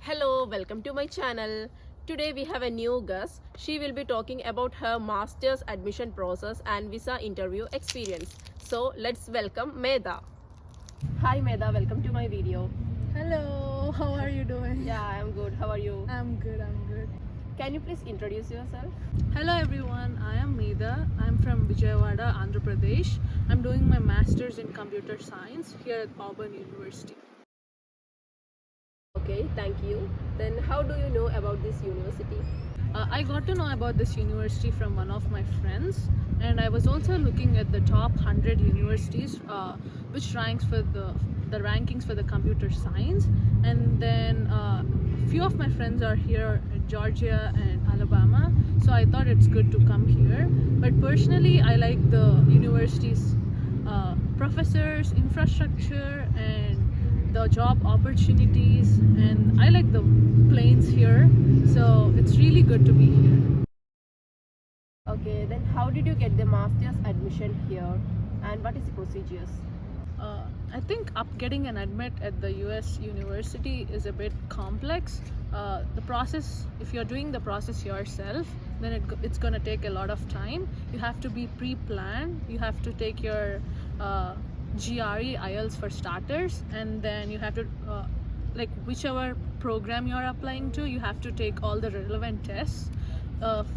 Hello, welcome to my channel. Today we have a new guest. She will be talking about her master's admission process and visa interview experience. So let's welcome Medha. Hi Medha, welcome to my video. Hello, how are you doing? Yeah, I'm good. How are you? I'm good. Can you please introduce yourself? Hello everyone, I am Medha. I'm from Vijayawada, Andhra Pradesh. I'm doing my master's in computer science here at Auburn University. Okay, thank you. Then how do you know about this university? I got to know about this university from one of my friends, and I was also looking at the top 100 universities, which ranks for the rankings for the computer science. And then few of my friends are here in Georgia and Alabama, so I thought it's good to come here. But personally, I like the university's professors, infrastructure, and the job opportunities, and I like the planes here, so it's really good to be here. Okay, then how did you get the master's admission here and what is the procedures? I think getting an admit at the US university is a bit complex. The process, if you're doing the process yourself, then it's going to take a lot of time. You have to be pre-planned. You have to take your GRE, IELTS for starters, and then you have to like whichever program you're applying to, you have to take all the relevant tests.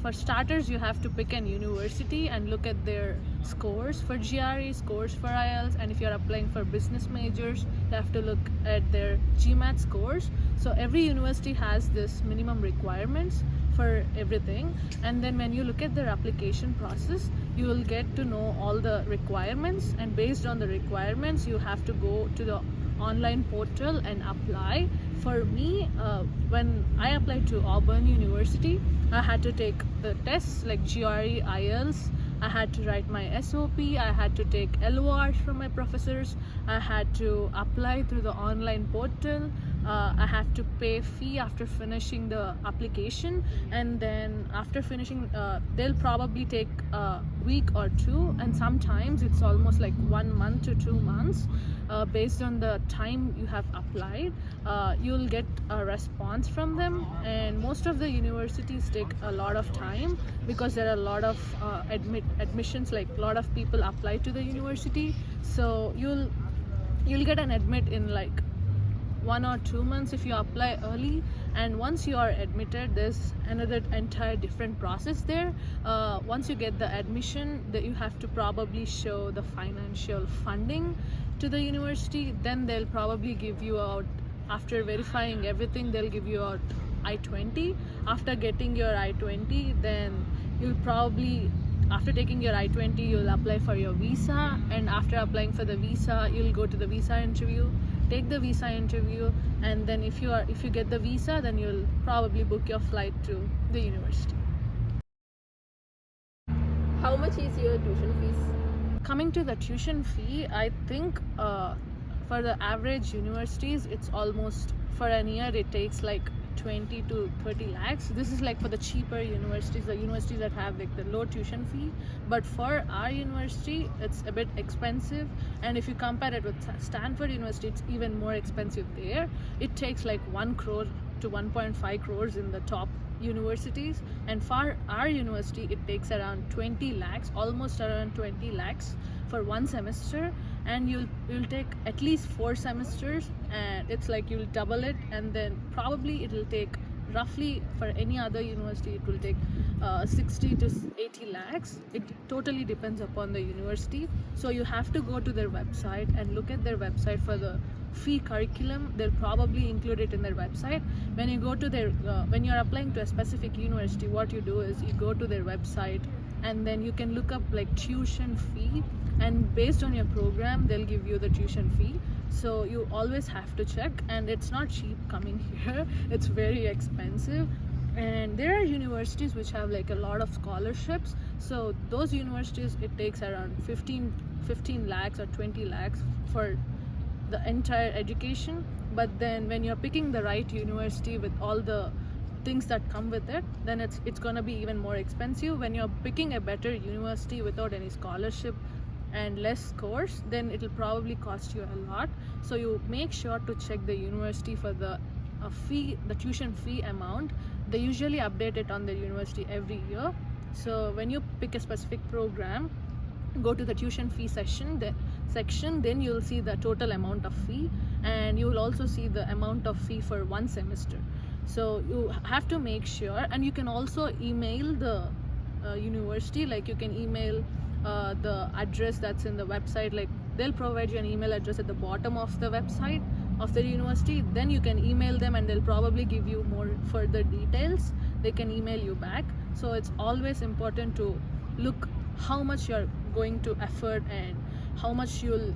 For starters, you have to pick an university and look at their scores for GRE, scores for IELTS, and if you're applying for business majors, you have to look at their GMAT scores. So every university has this minimum requirements for everything, and then when you look at their application process, you will get to know all the requirements, and based on the requirements, you have to go to the online portal and apply. For me, when I applied to Auburn University, I had to take the tests like GRE, IELTS. I had to write my SOP. I had to take LORs from my professors. I had to apply through the online portal. I have to pay fee after finishing the application, and then after finishing, they'll probably take a week or two, and sometimes it's almost like 1 month to 2 months. Based on the time you have applied, you'll get a response from them, and most of the universities take a lot of time because there are a lot of admissions, like a lot of people apply to the university, so you'll get an admit in like 1 or 2 months if you apply early. And once you are admitted, there's another entire different process there. Once you get the admission, that you have to probably show the financial funding to the university. Then they'll probably give you out, after verifying everything, they'll give you out I-20. After getting your I-20, then you'll probably, after taking your I-20, you'll apply for your visa, and after applying for the visa, you'll go to the visa interview, take the visa interview, and then if you get the visa, then you'll probably book your flight to the university. How much is your tuition fees? Coming to the tuition fee, I think for the average universities, it's almost, for an year it takes like 20 to 30 lakhs. This is like for the cheaper universities, the universities that have like the low tuition fee. But for our university, it's a bit expensive, and if you compare it with Stanford University, it's even more expensive there. It takes like 1 crore to 1.5 crores in the top universities, and for our university it takes around 20 lakhs, almost around 20 lakhs for 1 semester, and you'll take at least 4 semesters, and it's like you'll double it, and then probably it'll take roughly, for any other university it will take 60 to 80 lakhs. It totally depends upon the university, so you have to go to their website and look at their website for the fee curriculum. They'll probably include it in their website. When you go to their when you're applying to a specific university, what you do is you go to their website, and then you can look up like tuition fee, and based on your program they'll give you the tuition fee. So you always have to check, and it's not cheap coming here. It's very expensive, and there are universities which have like a lot of scholarships, so those universities it takes around 15 lakhs or 20 lakhs for the entire education. But then when you're picking the right university with all the things that come with it, then it's gonna be even more expensive. When you're picking a better university without any scholarship and less scores, then it'll probably cost you a lot. So you make sure to check the university for the fee, the tuition fee amount, they usually update it on their university every year. So when you pick a specific program, go to the tuition fee section, then you'll see the total amount of fee, and you will also see the amount of fee for one semester. So you have to make sure, and you can also email the university, like you can email the address that's in the website, like they'll provide you an email address at the bottom of the website of the university. Then you can email them and they'll probably give you more further details. They can email you back. So it's always important to look how much you're going to effort and how much you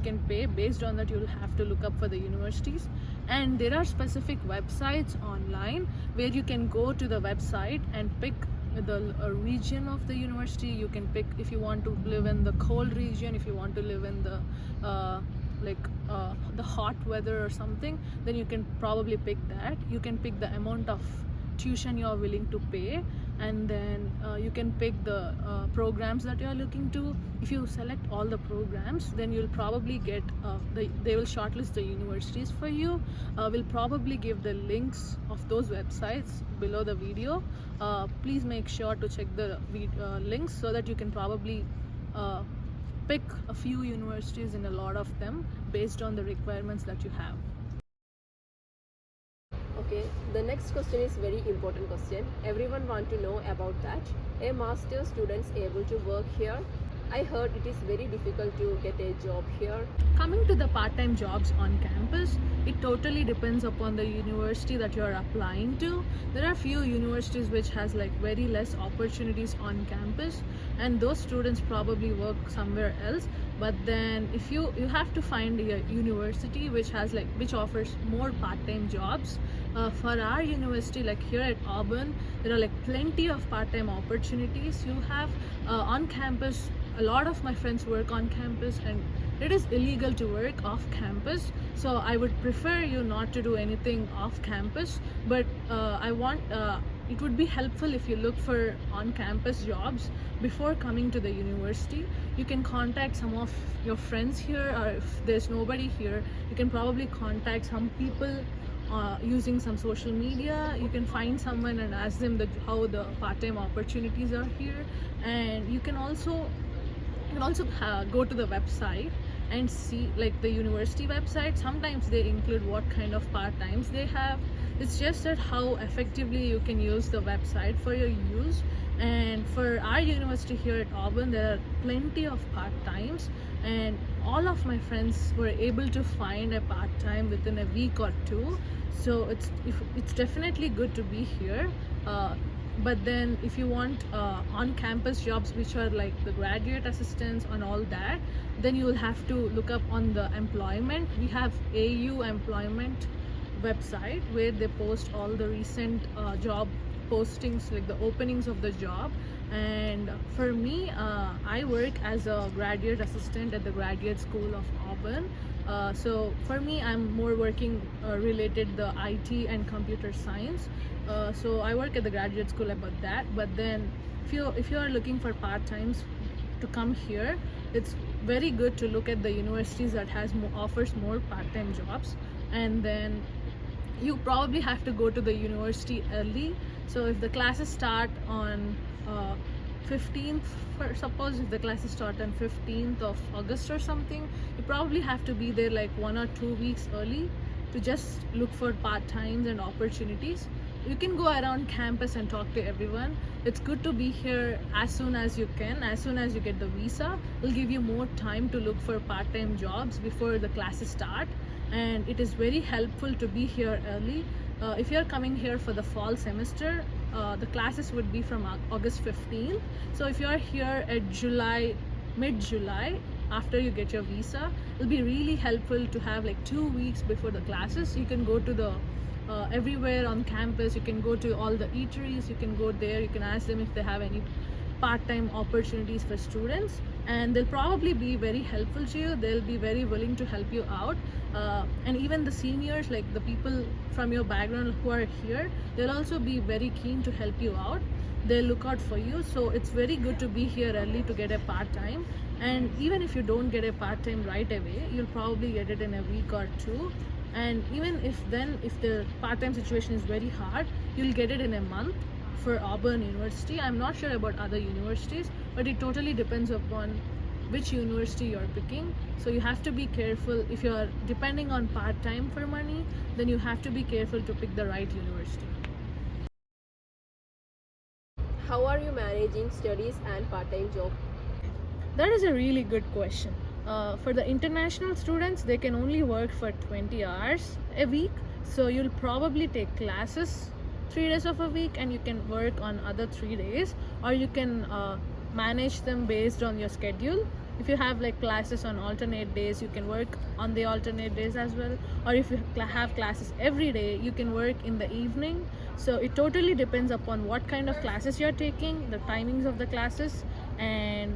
can pay. Based on that, you'll have to look up for the universities, and there are specific websites online where you can go to the website and pick the region of the university. You can pick if you want to live in the cold region, if you want to live in the the hot weather or something, then you can probably pick that. You can pick the amount of tuition you are willing to pay, and then you can pick the programs that you are looking to. If you select all the programs, then you'll probably get they will shortlist the universities for you. We'll probably give the links of those websites below the video. Please make sure to check the links so that you can probably pick a few universities in a lot of them based on the requirements that you have. Okay, the next question is very important question. Everyone want to know about that. A master students able to work here? I heard it is very difficult to get a job here. Coming to the part-time jobs on campus, it totally depends upon the university that you're applying to. There are few universities which has like very less opportunities on campus, and those students probably work somewhere else. But then if you have to find a university which has which offers more part-time jobs. For our university, like here at Auburn, there are plenty of part-time opportunities. You have on campus, a lot of my friends work on campus, and it is illegal to work off campus. So I would prefer you not to do anything off campus, but it would be helpful if you look for on-campus jobs before coming to the university. You can contact some of your friends here, or if there's nobody here, you can probably contact some people using some social media. You can find someone and ask them how the part-time opportunities are here. And you can also go to the website and see, like the university website, sometimes they include what kind of part-times they have. It's just that how effectively you can use the website for your use. And for our university here at Auburn, there are plenty of part-times, and all of my friends were able to find a part-time within a week or two. So it's definitely good to be here. But then if you want on-campus jobs which are like the graduate assistants and all that, then you will have to look up on the employment. We have AU employment website where they post all the recent job postings, like the openings of the job. And for me, I work as a graduate assistant at the Graduate School of Auburn. So for me, I'm more working related the IT and computer science. So I work at the graduate school about that. But then if you are looking for part-times to come here, it's very good to look at the universities that offers more part-time jobs. And then you probably have to go to the university early. So if the classes start on 15th, suppose if the classes start on 15th of August or something, you probably have to be there like 1 or 2 weeks early to just look for part-times and opportunities. You can go around campus and talk to everyone. It's good to be here as soon as you can. As soon as you get the visa, it'll give you more time to look for part-time jobs before the classes start. And it is very helpful to be here early. If you're coming here for the fall semester, the classes would be from August 15th. So if you're here at mid-July, after you get your visa, it'll be really helpful to have like 2 weeks before the classes. You can go to the everywhere on campus. You can go to all the eateries. You can go there. You can ask them if they have any part-time opportunities for students, and they'll probably be very helpful to you. They'll be very willing to help you out. And even the seniors, like the people from your background who are here, they'll also be very keen to help you out. They'll look out for you. So it's very good to be here early to get a part-time. And even if you don't get a part-time right away, you'll probably get it in a week or two. and even if the part-time situation is very hard, you'll get it in a month for Auburn University. I'm not sure about other universities, but it totally depends upon which university you're picking. So you have to be careful. If you're depending on part-time for money, then you have to be careful to pick the right university. How are you managing studies and part-time job? That is a really good question. For the international students, they can only work for 20 hours a week. So you'll probably take classes 3 days of a week, and you can work on other 3 days, or you can manage them based on your schedule. If you have like classes on alternate days, you can work on the alternate days as well. Or if you have classes every day, you can work in the evening. So it totally depends upon what kind of classes you're taking, the timings of the classes, and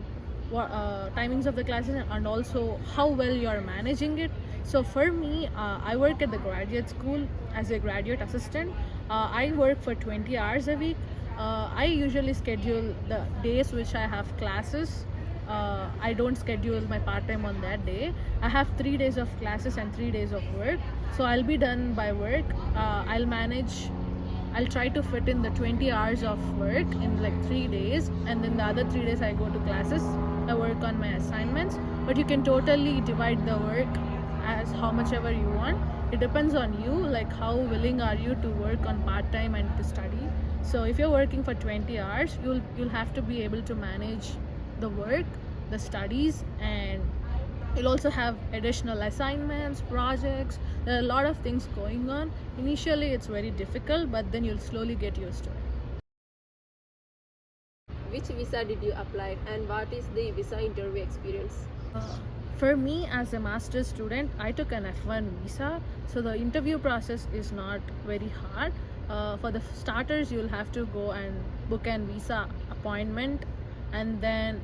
and also how well you're managing it. So for me, I work at the graduate school as a graduate assistant. I work for 20 hours a week. I usually schedule the days which I have classes. I don't schedule my part-time on that day. I have 3 days of classes and 3 days of work. So I'll be done by work. I'll try to fit in the 20 hours of work in like 3 days, and then the other 3 days I go to classes. I work on my assignments, but you can totally divide the work as how much ever you want. It depends on you, like how willing are you to work on part-time and to study. So if you're working for 20 hours, you'll have to be able to manage the work, the studies, and you'll also have additional assignments, projects. There are a lot of things going on. Initially it's very difficult, but then you'll slowly get used to it. Which visa did you apply, and what is the visa interview experience? For me, as a master's student, I took an F1 visa, so the interview process is not very hard. For the starters, you'll have to go and book an visa appointment, and then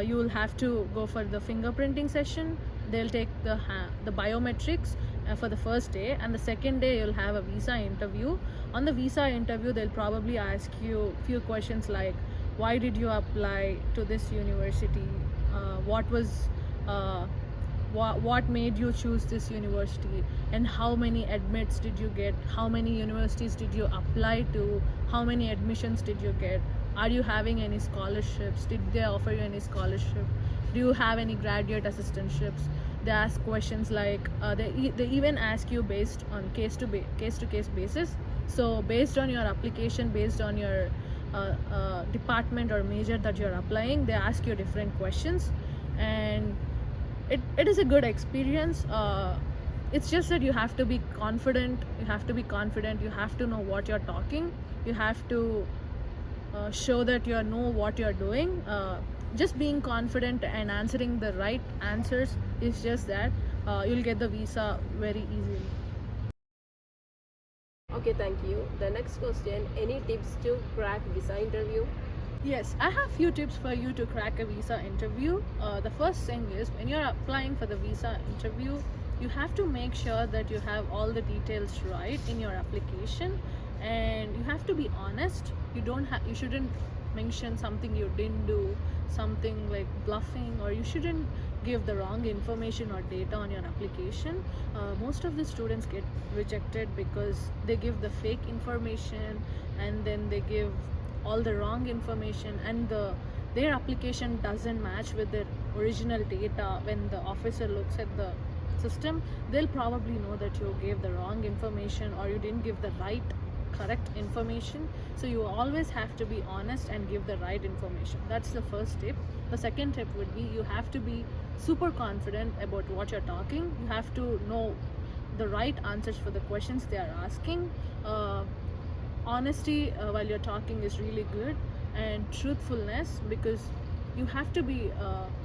you will have to go for the fingerprinting session. They'll take the biometrics for the first day, and the second day you'll have a visa interview. On the visa interview, they'll probably ask you a few questions like, why did you apply to this university? What made you choose this university, and how many admits did you get? How many universities did you apply to? How many admissions did you get? Are you having any scholarships? Did they offer you any scholarship? Do you have any graduate assistantships? They ask questions like they even ask you based on case to case basis. So based on your application, based on your department or major that you're applying, they ask you different questions, and it is a good experience. It's just that you have to be confident. You have to know what you're talking. You have to show that you know what you're doing. Just being confident and answering the right answers is just that you'll get the visa very easily. Okay, thank you. The next question, any tips to crack visa interview? Yes, I have few tips for you to crack a visa interview. The first thing is, when you're applying for the visa interview, you have to make sure that you have all the details right in your application, and you have to be honest. You shouldn't mention something you didn't do, something like bluffing, or you shouldn't give the wrong information or data on your application. Most of the students get rejected because they give the fake information, and then they give all the wrong information, and their application doesn't match with their original data. When the officer looks at the system, they'll probably know that you gave the wrong information, or you didn't give the correct information. So you always have to be honest and give the right information. That's the first tip. The second tip would be, you have to be super confident about what you're talking. You have to know the right answers for the questions they are asking. Honesty while you're talking is really good, and truthfulness, because you have to be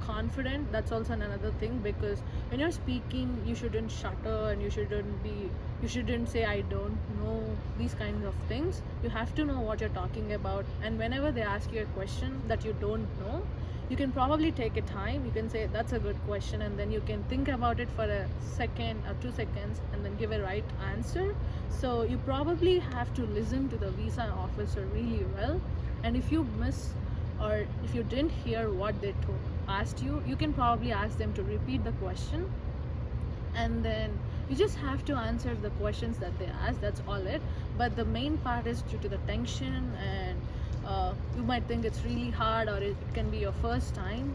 confident. That's also another thing, because when you're speaking, you shouldn't stutter, and you shouldn't say I don't know, these kinds of things. You have to know what you're talking about, and whenever they ask you a question that you don't know, you can probably take a time. You can say that's a good question, and then you can think about it for a second or 2 seconds, and then give a right answer. So you probably have to listen to the visa officer really well, and if you miss, or if you didn't hear what they asked you, you can probably ask them to repeat the question, and then You just have to answer the questions that they ask. That's all it. But the main part is due to the tension, and you might think it's really hard, or it can be your first time.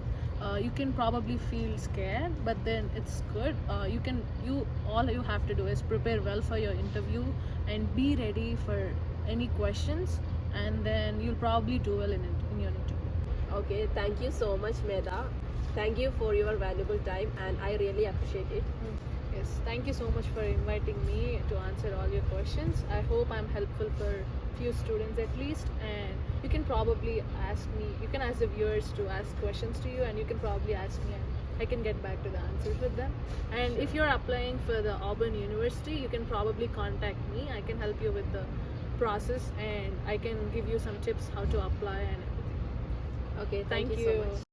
You can probably feel scared, but then it's good. All you have to do is prepare well for your interview and be ready for any questions, and then you'll probably do well in your interview. Okay, thank you so much, Meda. Thank you for your valuable time, and I really appreciate it. Yes, thank you so much for inviting me to answer all your questions. I hope I'm helpful for few students at least, and you can probably ask me, you can ask the viewers to ask questions to you, and you can probably ask me, and I can get back to the answers with them. And if you're applying for the Auburn University, you can probably contact me. I can help you with the process, and I can give you some tips how to apply and everything. Okay, thank Thank you so you. much.